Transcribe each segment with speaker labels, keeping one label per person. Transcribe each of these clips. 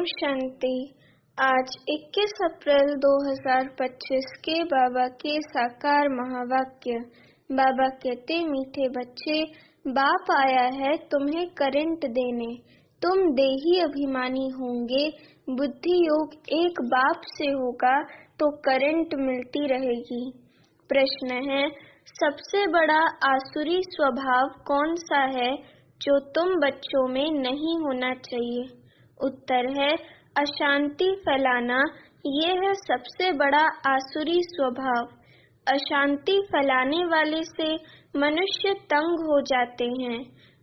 Speaker 1: शांति। आज 21 अप्रैल 2025 के बाबा के साकार महावाक्य। बाबा कहते, मीठे बच्चे, बाप आया है तुम्हें करंट देने। तुम देही अभिमानी होंगे। बुद्धि योग एक बाप से होगा तो करंट मिलती रहेगी। प्रश्न है, सबसे बड़ा आसुरी स्वभाव कौन सा है जो तुम बच्चों में नहीं होना चाहिए? उत्तर है, अशांति फैलाना। ये है सबसे बड़ा आसुरी स्वभाव। अशांति फैलाने वाले से मनुष्य तंग हो जाते हैं।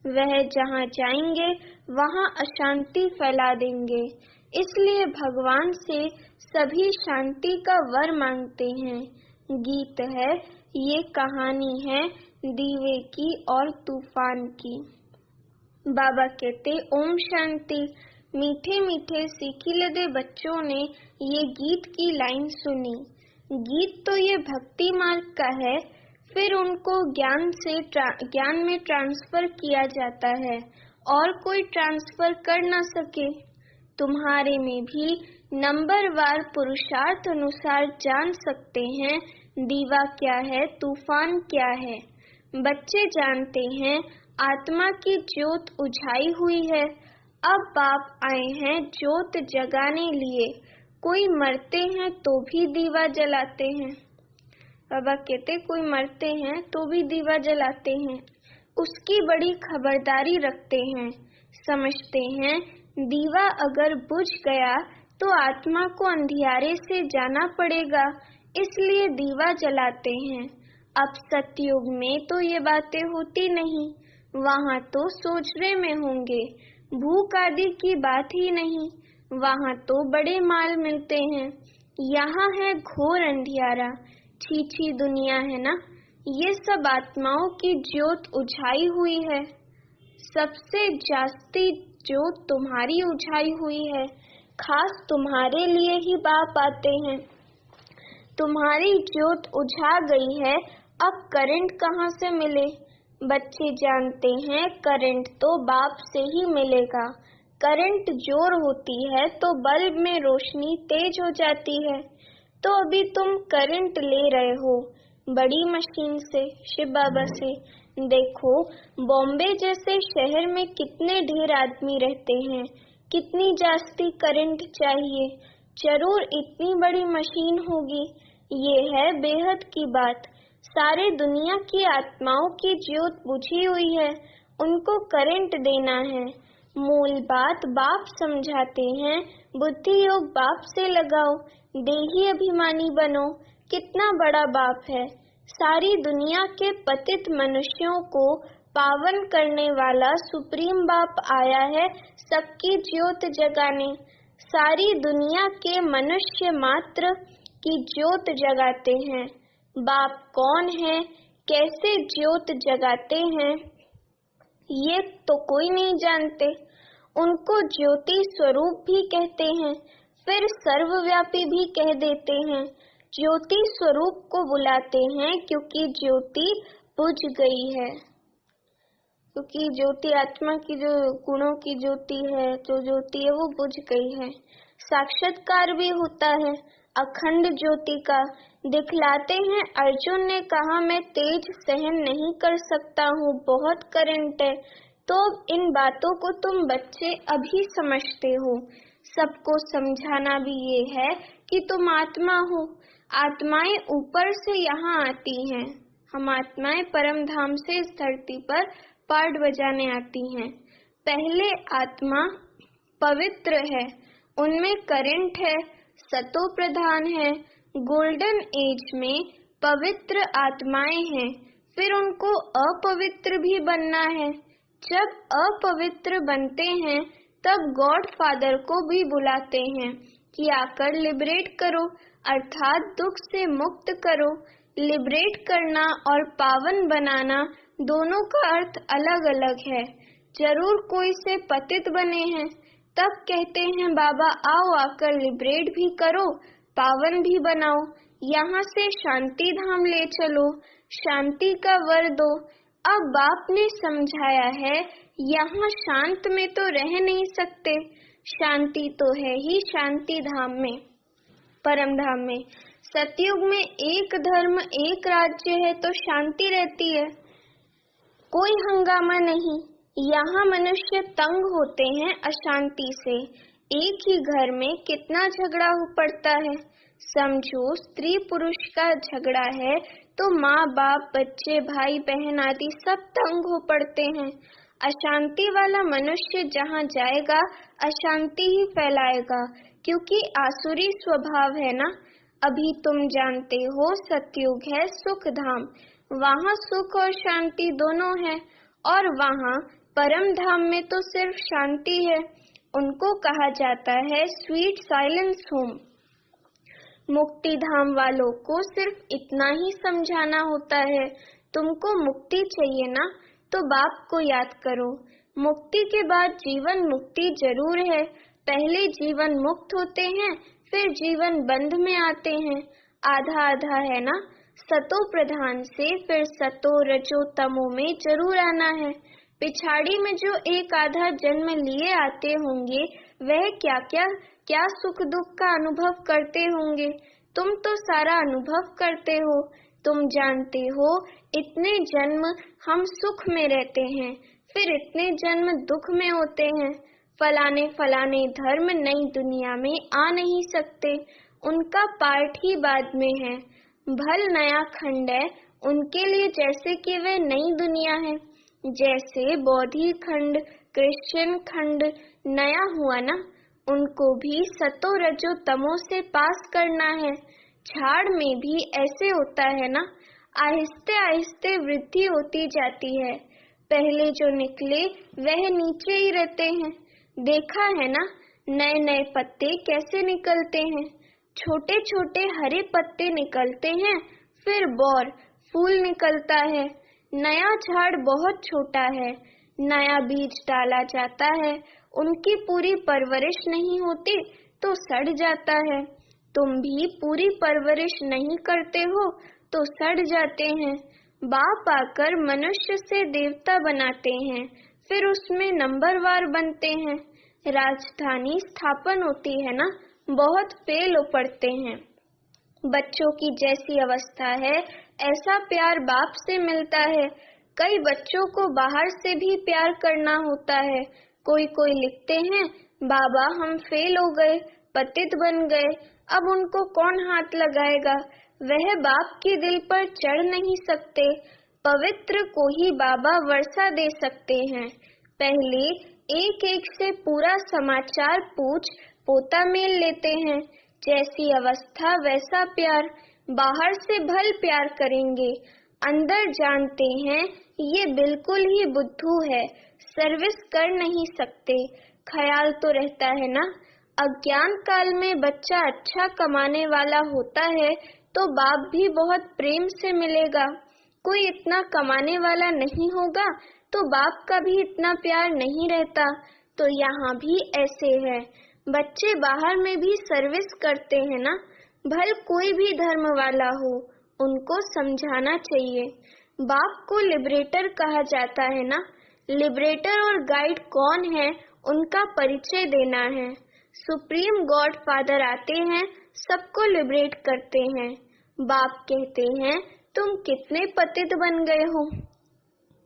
Speaker 1: वह जहाँ जाएंगे वहाँ अशांति फैला देंगे। इसलिए भगवान से सभी शांति का वर मांगते हैं। गीत है, ये कहानी है दीवे की और तूफान की। बाबा कहते, ओम शांति। मीठे मीठे सीखीलदे बच्चों ने ये गीत की लाइन सुनी। गीत तो ये भक्ति मार्ग का है, फिर उनको ज्ञान में ट्रांसफर किया जाता है और कोई ट्रांसफर कर न सके। तुम्हारे में भी नंबरवार पुरुषार्थ अनुसार जान सकते हैं दीवा क्या है, तूफान क्या है। बच्चे जानते हैं आत्मा की ज्योत उझाई हुई है। अब बाप आए हैं ज्योत जगाने लिए। कोई मरते हैं तो भी दीवा जलाते हैं। बाबा कहते, कोई मरते हैं तो भी दीवा जलाते हैं। उसकी बड़ी खबरदारी रखते हैं। समझते हैं दीवा अगर बुझ गया तो आत्मा को अंधियारे से जाना पड़ेगा, इसलिए दीवा जलाते हैं। अब सतयुग में तो ये बातें होती नहीं। वहाँ तो सोचने में होंगे। भूख आदि की बात ही नहीं। वहाँ तो बड़े माल मिलते हैं। यहाँ है घोर अंधियारा। छीछी दुनिया है ना। ये सब आत्माओं की ज्योत उझाई हुई है। सबसे जास्ती ज्योत तुम्हारी उझाई हुई है। खास तुम्हारे लिए ही बाप आते हैं। तुम्हारी ज्योत उझा गई है, अब करंट कहाँ से मिले? बच्चे जानते हैं करंट तो बाप से ही मिलेगा। करंट जोर होती है तो बल्ब में रोशनी तेज हो जाती है। तो अभी तुम करंट ले रहे हो बड़ी मशीन से, शिव बाबा से। देखो, बॉम्बे जैसे शहर में कितने ढेर आदमी रहते हैं, कितनी जास्ती करंट चाहिए। जरूर इतनी बड़ी मशीन होगी। ये है बेहद की बात। सारे दुनिया की आत्माओं की ज्योत बुझी हुई है, उनको करंट देना है। मूल बात बाप समझाते हैं। बुद्धि योग बाप से लगाओ, देही अभिमानी बनो। कितना बड़ा बाप है। सारी दुनिया के पतित मनुष्यों को पावन करने वाला सुप्रीम बाप आया है सबकी ज्योत जगाने। सारी दुनिया के मनुष्य मात्र की ज्योत जगाते हैं। बाप कौन है, कैसे ज्योत जगाते हैं, ये तो कोई नहीं जानते। उनको ज्योति स्वरूप भी कहते हैं, फिर सर्वव्यापी भी कह देते हैं। ज्योति स्वरूप को बुलाते हैं क्योंकि ज्योति बुझ गई है। क्योंकि ज्योति आत्मा की जो गुणों की ज्योति है, जो ज्योति है वो बुझ गई है। साक्षात्कार भी होता है अखंड ज्योति का। दिखलाते हैं अर्जुन ने कहा, मैं तेज सहन नहीं कर सकता हूँ, बहुत करंट है। तो इन बातों को तुम बच्चे अभी समझते हो। सबको समझाना भी ये है कि तुम आत्मा हो। आत्माएं ऊपर से यहाँ आती हैं। हम आत्माएं परम धाम से इस धरती पर पाठ बजाने आती हैं। पहले आत्मा पवित्र है, उनमें करंट है, सतो प्रधान है। गोल्डन एज में पवित्र आत्माएं हैं, फिर उनको अपवित्र भी बनना है। जब अपवित्र बनते हैं तब गॉड फादर को भी बुलाते हैं कि आकर लिबरेट करो, अर्थात दुख से मुक्त करो। लिबरेट करना और पावन बनाना दोनों का अर्थ अलग अलग है। जरूर कोई से पतित बने हैं, तब कहते हैं बाबा आओ आकर लिबरेट भी करो, पावन भी बनाओ। यहाँ से शांति धाम ले चलो, शांति का वर दो। अब बाप ने समझाया है यहाँ शांत में तो रह नहीं सकते, शांति तो है ही शांति धाम में, परम धाम में। सतयुग में एक धर्म एक राज्य है तो शांति रहती है, कोई हंगामा नहीं। यहाँ मनुष्य तंग होते हैं अशांति से। एक ही घर में कितना झगड़ा हो पड़ता है। समझो स्त्री पुरुष का झगड़ा है तो माँ बाप बच्चे भाई बहन आदि सब तंग हो पड़ते हैं। अशांति वाला मनुष्य जहाँ जाएगा अशांति ही फैलाएगा, क्योंकि आसुरी स्वभाव है ना। अभी तुम जानते हो सतयुग है सुख धाम, वहाँ सुख और शांति दोनों है, और वहाँ परम धाम में तो सिर्फ शांति है। उनको कहा जाता है स्वीट साइलेंस होम। मुक्ति धाम वालों को सिर्फ इतना ही समझाना होता है, तुमको मुक्ति चाहिए ना तो बाप को याद करो। मुक्ति के बाद जीवन मुक्ति जरूर है। पहले जीवन मुक्त होते हैं, फिर जीवन बंध में आते हैं। आधा आधा है ना। सतो प्रधान से फिर सतो रजो तमो में जरूर आना है। पिछाड़ी में जो एक आधा जन्म लिए आते होंगे वह क्या सुख दुख का अनुभव करते होंगे। तुम तो सारा अनुभव करते हो। तुम जानते हो इतने जन्म हम सुख में रहते हैं, फिर इतने जन्म दुख में होते हैं। फलाने धर्म नई दुनिया में आ नहीं सकते, उनका पार्ट ही बाद में है। भल नया खंड है उनके लिए, जैसे कि वे नई दुनिया है। जैसे बौद्धी खंड क्रिश्चियन खंड नया हुआ ना, उनको भी सतो रजो तमो से पास करना है। झाड़ में भी ऐसे होता है ना, आहिस्ते आहिस्ते वृद्धि होती जाती है। पहले जो निकले वह नीचे ही रहते हैं। देखा है ना नए नए पत्ते कैसे निकलते हैं। छोटे छोटे हरे पत्ते निकलते हैं, फिर बौर फूल निकलता है। नया झाड़ बहुत छोटा है, नया बीज डाला जाता है, उनकी पूरी परवरिश नहीं होती तो सड़ जाता है। तुम भी पूरी परवरिश नहीं करते हो तो सड़ जाते हैं। बाप आकर मनुष्य से देवता बनाते हैं, फिर उसमें नंबरवार बनते हैं। राजधानी स्थापन होती है ना, बहुत फेल हो पड़ते हैं। बच्चों की जैसी अवस्था है ऐसा प्यार बाप से मिलता है। कई बच्चों को बाहर से भी प्यार करना होता है। कोई लिखते हैं बाबा हम फेल हो गए, पतित बन गए, अब उनको कौन हाथ लगाएगा। वह बाप के दिल पर चढ़ नहीं सकते। पवित्र को ही बाबा वर्षा दे सकते हैं। पहले एक एक से पूरा समाचार पूछ पोता मेल लेते हैं। जैसी अवस्था वैसा प्यार। बाहर से भल प्यार करेंगे, अंदर जानते हैं ये बिल्कुल ही बुद्धू है, सर्विस कर नहीं सकते। ख्याल तो रहता है ना, अज्ञान काल में बच्चा अच्छा कमाने वाला होता है तो बाप भी बहुत प्रेम से मिलेगा। कोई इतना कमाने वाला नहीं होगा तो बाप का भी इतना प्यार नहीं रहता। तो यहाँ भी ऐसे है, बच्चे बाहर में भी सर्विस करते हैं ना। भल कोई भी धर्म वाला हो, उनको समझाना चाहिए। बाप को लिबरेटर कहा जाता है ना। लिबरेटर और गाइड कौन है उनका परिचय देना है। सुप्रीम गॉड फादर आते हैं, सबको लिबरेट करते हैं। बाप कहते हैं तुम कितने पतित बन गए हो,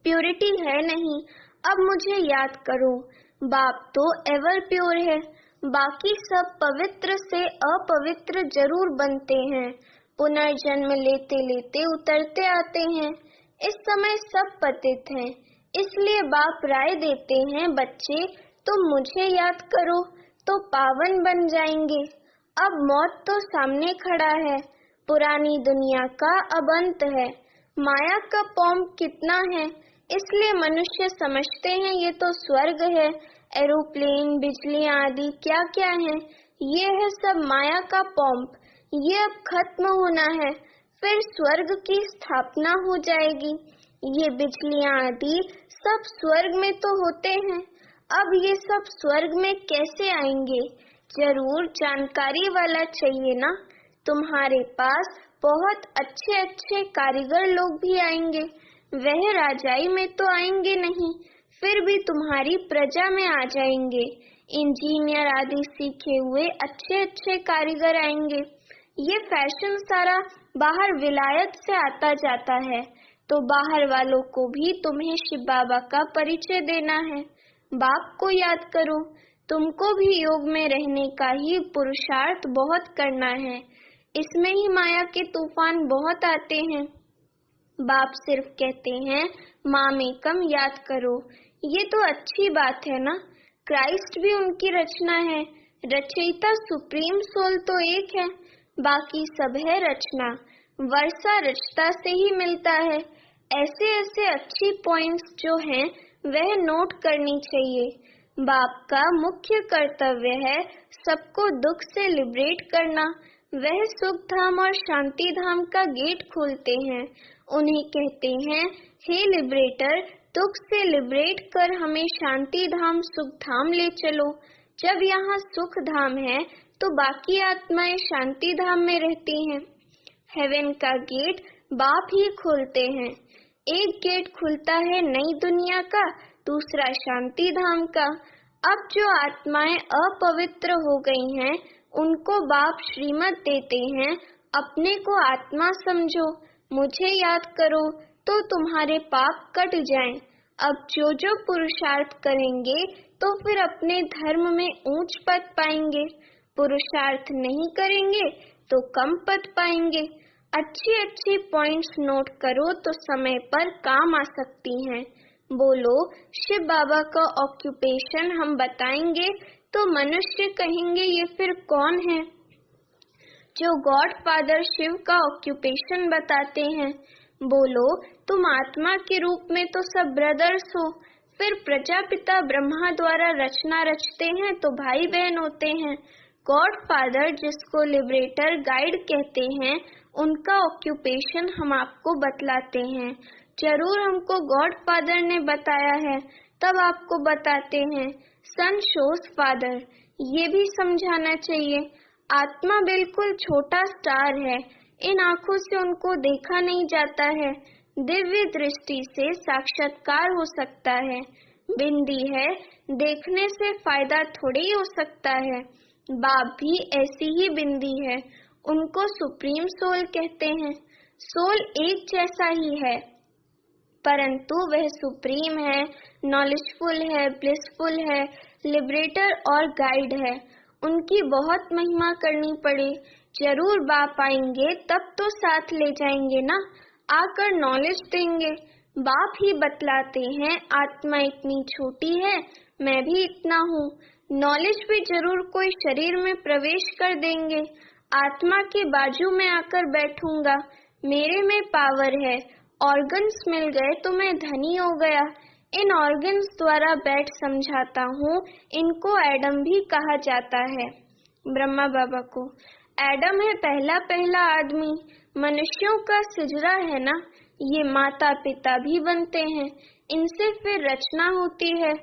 Speaker 1: प्योरिटी है नहीं, अब मुझे याद करो। बाप तो एवर प्योर है, बाकी सब पवित्र से अपवित्र जरूर बनते हैं। पुनर्जन्म लेते लेते उतरते आते हैं। इस समय सब पतित हैं, इसलिए बाप राय देते हैं बच्चे तुम मुझे याद करो तो पावन बन जाएंगे। अब मौत तो सामने खड़ा है, पुरानी दुनिया का अब अंत है। माया का पॉम्प कितना है, इसलिए मनुष्य समझते हैं ये तो स्वर्ग है। एरोप्लेन बिजलियां आदि क्या क्या है, ये है सब माया का पॉम्प। ये अब खत्म होना है, फिर स्वर्ग की स्थापना हो जाएगी। ये बिजलियां आदि सब स्वर्ग में तो होते हैं, अब ये सब स्वर्ग में कैसे आएंगे, जरूर जानकारी वाला चाहिए ना। तुम्हारे पास बहुत अच्छे अच्छे कारीगर लोग भी आएंगे, वह राजाई में तो आएंगे नहीं, फिर भी तुम्हारी प्रजा में आ जाएंगे। इंजीनियर आदि सीखे हुए अच्छे अच्छे कारीगर आएंगे। ये फैशन सारा बाहर विलायत से आता जाता है, तो बाहर वालों को भी तुम्हें शिव बाबा का परिचय देना है। बाप को याद करो, तुमको भी योग में रहने का ही पुरुषार्थ बहुत करना है। इसमें ही माया के तूफान बहुत आते हैं। बाप सिर्फ कहते हैं मामेकम याद करो। ये तो अच्छी बात है ना, क्राइस्ट भी उनकी रचना है। रचयिता सुप्रीम सोल तो एक है, बाकी सब है रचना। वर्षा रचता से ही मिलता है। ऐसे ऐसे अच्छी पॉइंट्स जो हैं वह नोट करनी चाहिए। बाप का मुख्य कर्तव्य है सबको दुख से लिबरेट करना। वह सुख धाम और शांति धाम का गेट खोलते हैं। उन्हें कहते हैं, हे लिबरेटर, दुख से लिबरेट कर हमें शांति धाम सुख धाम ले चलो। जब यहाँ सुख धाम है तो बाकी आत्माएं शांति धाम में रहती हैं। हेवन का गेट बाप ही खोलते हैं। एक गेट खुलता है नई दुनिया का, दूसरा शांति धाम का। अब जो आत्माएं अपवित्र हो गई हैं, उनको बाप श्रीमत देते हैं, अपने को आत्मा समझो, मुझे याद करो तो तुम्हारे पाप कट जाएं। अब जो जो पुरुषार्थ करेंगे तो फिर अपने धर्म में ऊंच पद पाएंगे। पुरुषार्थ नहीं करेंगे तो कम पद पाएंगे। अच्छी अच्छी पॉइंट्स नोट करो तो समय पर काम आ सकती हैं। बोलो, शिव बाबा का ऑक्यूपेशन हम बताएंगे तो मनुष्य कहेंगे ये फिर कौन है जो गॉड फादर शिव का ऑक्यूपेशन बताते हैं। बोलो, तुम आत्मा के रूप में तो सब ब्रदर्स हो, फिर प्रजापिता ब्रह्मा द्वारा रचना रचते हैं तो भाई बहन होते हैं। गॉड फादर जिसको लिबरेटर गाइड कहते हैं, उनका ऑक्यूपेशन हम आपको बतलाते हैं। जरूर हमको गॉड फादर ने बताया है, तब आपको बताते हैं। सन शोज फादर, ये भी समझाना चाहिए। आत्मा बिल्कुल छोटा स्टार है, इन आँखों से उनको देखा नहीं जाता है। दिव्य दृष्टि से साक्षात्कार हो सकता है। बिंदी है, देखने से फायदा थोड़ी ही हो सकता है। बाप भी ऐसी ही बिंदी है, उनको सुप्रीम सोल कहते हैं। सोल एक जैसा ही है, परंतु वह सुप्रीम है, नॉलेजफुल है, ब्लिसफुल है, लिबरेटर और गाइड है। उनकी बहुत महिमा करनी पड़े। जरूर बाप आएंगे तब तो साथ ले जाएंगे ना, आकर नॉलेज देंगे। बाप ही बतलाते हैं, आत्मा इतनी छोटी है, मैं भी इतना हूँ। नॉलेज भी जरूर कोई शरीर में प्रवेश कर देंगे। आत्मा के बाजू में आकर बैठूंगा, मेरे में पावर है। ऑर्गन्स मिल गए तो मैं धनी हो गया। इन ऑर्गन्स द्वारा बैठ समझाता हूँ। इनको एडम भी कहा जाता है। ब्रह्मा बाबा को एडम है पहला पहला आदमी। मनुष्यों का सिजरा है ना, ये माता पिता भी बनते हैं, इनसे फिर रचना होती है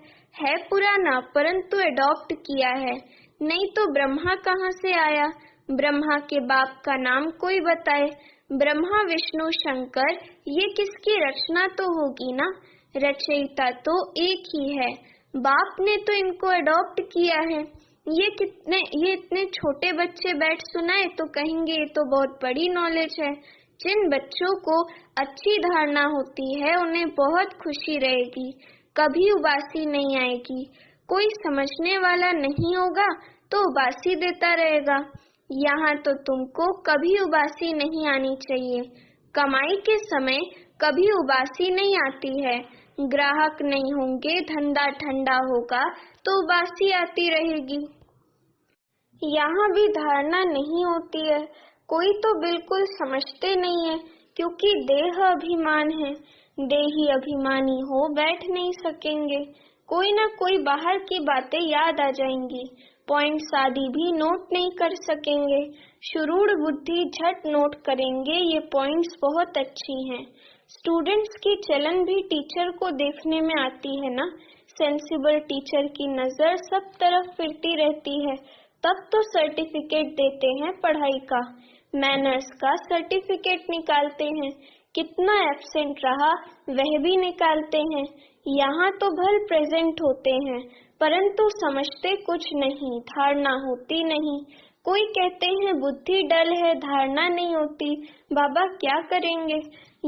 Speaker 1: पुराना परंतु एडॉप्ट किया है। नहीं तो ब्रह्मा कहाँ से आया? ब्रह्मा के बाप का नाम कोई बताए। ब्रह्मा विष्णु शंकर, ये किसकी रचना तो होगी ना, रचयिता तो एक ही है। बाप ने तो इनको एडॉप्ट किया है। ये इतने छोटे बच्चे बैठ सुनाए तो कहेंगे ये तो बहुत बड़ी नॉलेज है। जिन बच्चों को अच्छी धारणा होती है उन्हें बहुत खुशी रहेगी, कभी उबासी नहीं आएगी। कोई समझने वाला नहीं होगा तो उबासी देता रहेगा। यहाँ तो तुमको कभी उबासी नहीं आनी चाहिए। कमाई के समय कभी उबासी नहीं आती है। ग्राहक नहीं होंगे, धंधा ठंडा होगा तो उबासी आती रहेगी। यहाँ भी धारणा नहीं होती है। कोई तो बिल्कुल समझते नहीं है, क्योंकि देह अभिमान है। देही अभिमानी हो बैठ नहीं सकेंगे। कोई ना कोई बाहर की बातें याद आ जाएंगी, पॉइंट्स आदि भी नोट नहीं कर सकेंगे। शुरूढ़ बुद्धि झट नोट करेंगे, ये पॉइंट्स बहुत अच्छी हैं। स्टूडेंट्स की चलन भी टीचर को देखने में आती है ना। सेंसिबल टीचर की नजर सब तरफ फिरती रहती है, तब तो सर्टिफिकेट देते हैं पढ़ाई का, मैनर्स का सर्टिफिकेट निकालते हैं। कितना एब्सेंट रहा वह भी निकालते हैं। यहाँ तो भल प्रेजेंट होते हैं, परंतु समझते कुछ नहीं, धारणा होती नहीं। कोई कहते हैं बुद्धि डल है, धारणा नहीं होती। बाबा क्या करेंगे?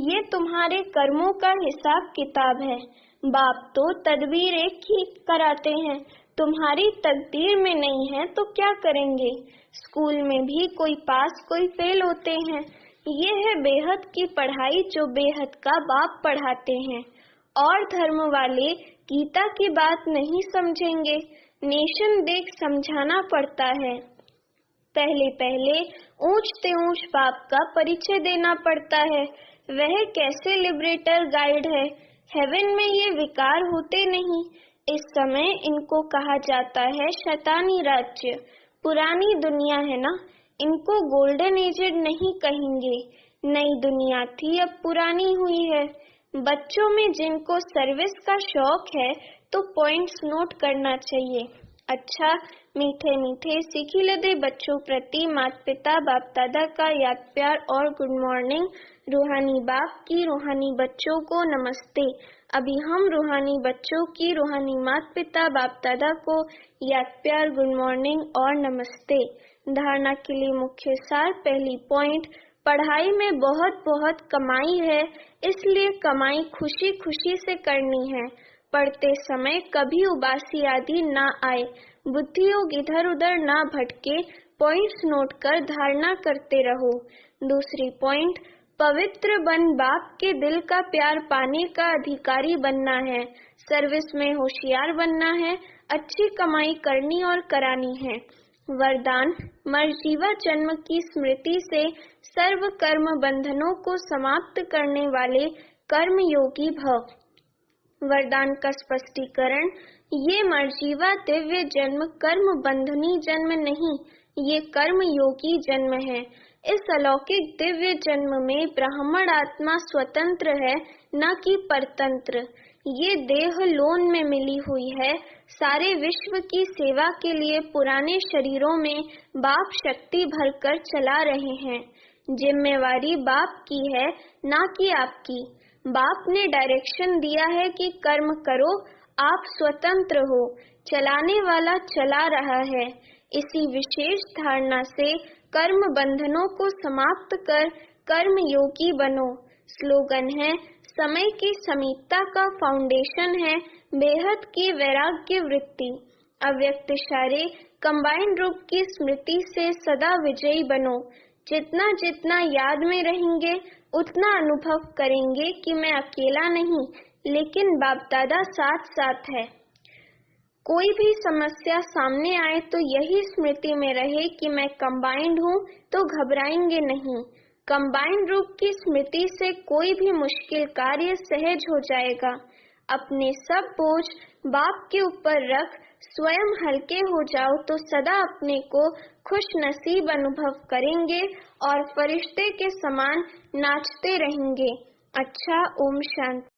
Speaker 1: ये तुम्हारे कर्मों का हिसाब किताब है। बाप तो तदबीर एक ही कराते हैं, तुम्हारी तकदीर में नहीं है तो क्या करेंगे? स्कूल में भी कोई पास कोई फेल होते हैं। ये है बेहद की पढ़ाई जो बेहद का बाप पढ़ाते हैं। और धर्म वाले गीता की बात नहीं समझेंगे, नेशन देख समझाना पड़ता है। पहले पहले ऊंच ते ऊंच बाप का परिचय देना पड़ता है। वह कैसे लिबरेटर गाइड है, हेवन में ये विकार होते नहीं। इस समय इनको कहा जाता है शैतानी राज्य। पुरानी दुनिया है ना, इनको गोल्डन एजेड नहीं कहेंगे। नई दुनिया थी, अब पुरानी हुई है। बच्चों में जिनको सर्विस का शौक है तो पॉइंट्स नोट करना चाहिए। अच्छा, मीठे मीठे सिखिलदे बच्चों प्रति माता पिता बाप दादा का याद प्यार और गुड मॉर्निंग। रूहानी बाप की रूहानी बच्चों को नमस्ते। अभी हम रूहानी बच्चों की रूहानी माता पिता बाप दादा को याद प्यार गुड मॉर्निंग और नमस्ते। धारणा के लिए मुख्य सार। पहली पॉइंट, पढ़ाई में बहुत बहुत कमाई है, इसलिए कमाई खुशी खुशी से करनी है। पढ़ते समय कभी उबासी आदि ना आए, बुद्धि योग इधर उधर ना भटके, पॉइंट्स नोट कर धारणा करते रहो। दूसरी पॉइंट, पवित्र बन बाप के दिल का प्यार पाने का अधिकारी बनना है। सर्विस में होशियार बनना है, अच्छी कमाई करनी और करानी है। वरदान, मरजीवा जन्म की स्मृति से सर्व कर्म बंधनों को समाप्त करने वाले कर्म योगी भव। वरदान का स्पष्टीकरण, ये मरजीवा दिव्य जन्म कर्म बंधनी जन्म नहीं, ये कर्म योगी जन्म है। इस अलौकिक दिव्य जन्म में ब्राह्मण आत्मा स्वतंत्र है, न कि परतंत्र। ये देह लोन में मिली हुई है। सारे विश्व की सेवा के लिए पुराने शरीरों में बाप शक्ति भरकर चला रहे हैं। जिम्मेवारी बाप की है, ना कि आपकी। बाप ने डायरेक्शन दिया है कि कर्म करो, आप स्वतंत्र हो, चलाने वाला चला रहा है। इसी विशेष धारणा से कर्म बंधनों को समाप्त कर कर्म योगी बनो। स्लोगन है, समय की समीपता का फाउंडेशन है बेहद की वैराग्य वृत्ति। अव्यक्त इशारे, कंबाइंड रूप की स्मृति से सदा विजयी बनो। जितना जितना याद में रहेंगे उतना अनुभव करेंगे कि मैं अकेला नहीं, लेकिन बाप दादा साथ साथ है। कोई भी समस्या सामने आए तो यही स्मृति में रहे कि मैं कंबाइंड हूँ, तो घबराएंगे नहीं। कंबाइंड रूप की स्मृति से कोई भी मुश्किल कार्य सहज हो जाएगा। अपने सब बोझ बाप के ऊपर रख स्वयं हल्के हो जाओ तो सदा अपने को खुश नसीब अनुभव करेंगे और फरिश्ते के समान नाचते रहेंगे। अच्छा, ओम शांति।